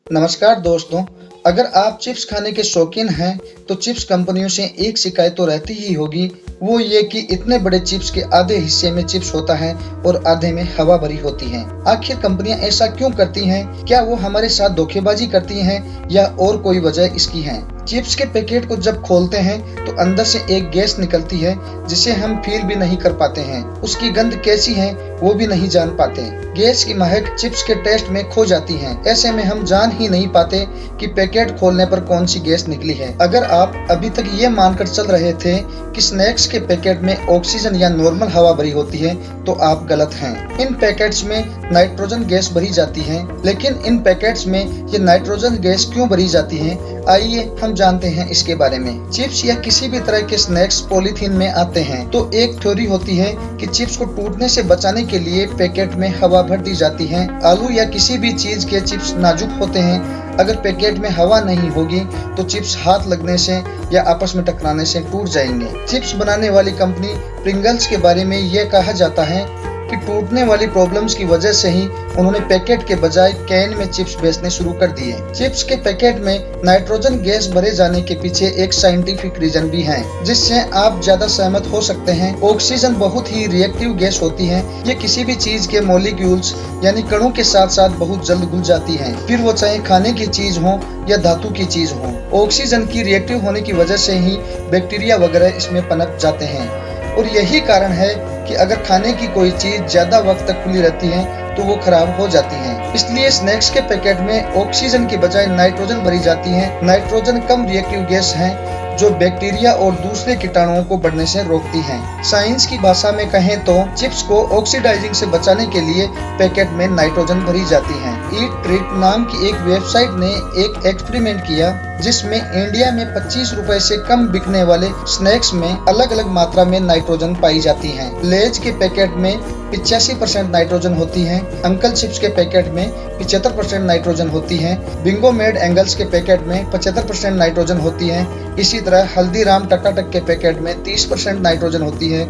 नमस्कार दोस्तों, अगर आप चिप्स खाने के शौकीन हैं, तो चिप्स कंपनियों से एक शिकायत तो रहती ही होगी, वो ये कि इतने बड़े चिप्स के आधे हिस्से में चिप्स होता है और आधे में हवा भरी होती है। आखिर कंपनियां ऐसा क्यों करती हैं? क्या वो हमारे साथ धोखेबाजी करती हैं या और कोई वजह इसकी है? चिप्स के पैकेट को जब खोलते हैं तो अंदर से एक गैस निकलती है जिसे हम फील भी नहीं कर पाते हैं। उसकी गंध कैसी है वो भी नहीं जान पाते। गैस की महक चिप्स के टेस्ट में खो जाती है। ऐसे में हम जान ही नहीं पाते कि पैकेट खोलने पर कौन सी गैस निकली है। अगर आप अभी तक ये मानकर चल रहे थे कि स्नैक्स के पैकेट में ऑक्सीजन या नॉर्मल हवा भरी होती है तो आप गलत हैं। इन पैकेट्स में नाइट्रोजन गैस भरी जाती है, लेकिन इन पैकेट्स में ये नाइट्रोजन गैस क्यों भरी जाती है, आइए हम जानते हैं इसके बारे में। चिप्स या किसी भी तरह के स्नैक्स पॉलीथीन में आते हैं तो एक थ्योरी होती है कि चिप्स को टूटने से बचाने के लिए पैकेट में हवा भर दी जाती है। आलू या किसी भी चीज के चिप्स नाजुक होते हैं। अगर पैकेट में हवा नहीं होगी तो चिप्स हाथ लगने से या आपस में टकराने से टूट जाएंगे। चिप्स बनाने वाली कंपनी प्रिंगल्स के बारे में यह कहा जाता है कि टूटने वाली प्रॉब्लम्स की वजह से ही उन्होंने पैकेट के बजाय कैन में चिप्स बेचने शुरू कर दिए। चिप्स के पैकेट में नाइट्रोजन गैस भरे जाने के पीछे एक साइंटिफिक रीजन भी है, जिससे आप ज्यादा सहमत हो सकते हैं। ऑक्सीजन बहुत ही रिएक्टिव गैस होती है। ये किसी भी चीज के मॉलिक्यूल्स यानी कणों के साथ साथ बहुत जल्द घुल जाती है, फिर वो चाहे खाने की चीज हो या धातु की चीज हो। ऑक्सीजन की रिएक्टिव होने की वजह से ही बैक्टीरिया वगैरह इसमें पनप जाते हैं और यही कारण है कि अगर खाने की कोई चीज ज्यादा वक्त तक खुली रहती है तो वो खराब हो जाती है। इसलिए स्नैक्स के पैकेट में ऑक्सीजन की बजाय नाइट्रोजन भरी जाती है। नाइट्रोजन कम रिएक्टिव गैस है जो बैक्टीरिया और दूसरे कीटाणुओं को बढ़ने से रोकती है। साइंस की भाषा में कहें तो चिप्स को ऑक्सीडाइजिंग से बचाने के लिए पैकेट में नाइट्रोजन भरी जाती है। ईट ट्रीट नाम की एक वेबसाइट ने एक एक्सपेरिमेंट किया जिसमें इंडिया में 25 रुपए से कम बिकने वाले स्नैक्स में अलग अलग मात्रा में नाइट्रोजन पाई जाती है। लेज के पैकेट में 85% नाइट्रोजन होती है। अंकल चिप्स के पैकेट में 75% नाइट्रोजन होती है। बिंगो मेड एंगल्स के पैकेट में 75% नाइट्रोजन होती है। इसी तरह हल्दीराम टकाटक के पैकेट में 30% नाइट्रोजन होती है।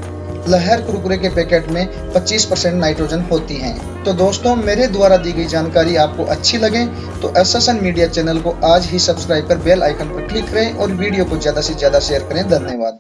लहर कुरकुरे के पैकेट में 25% नाइट्रोजन होती है। तो दोस्तों, मेरे द्वारा दी गई जानकारी आपको अच्छी लगे तो एसएसएन मीडिया चैनल को आज ही सब्सक्राइब कर बेल आइकन पर क्लिक करें और वीडियो को ज्यादा से ज्यादा शेयर करें। धन्यवाद।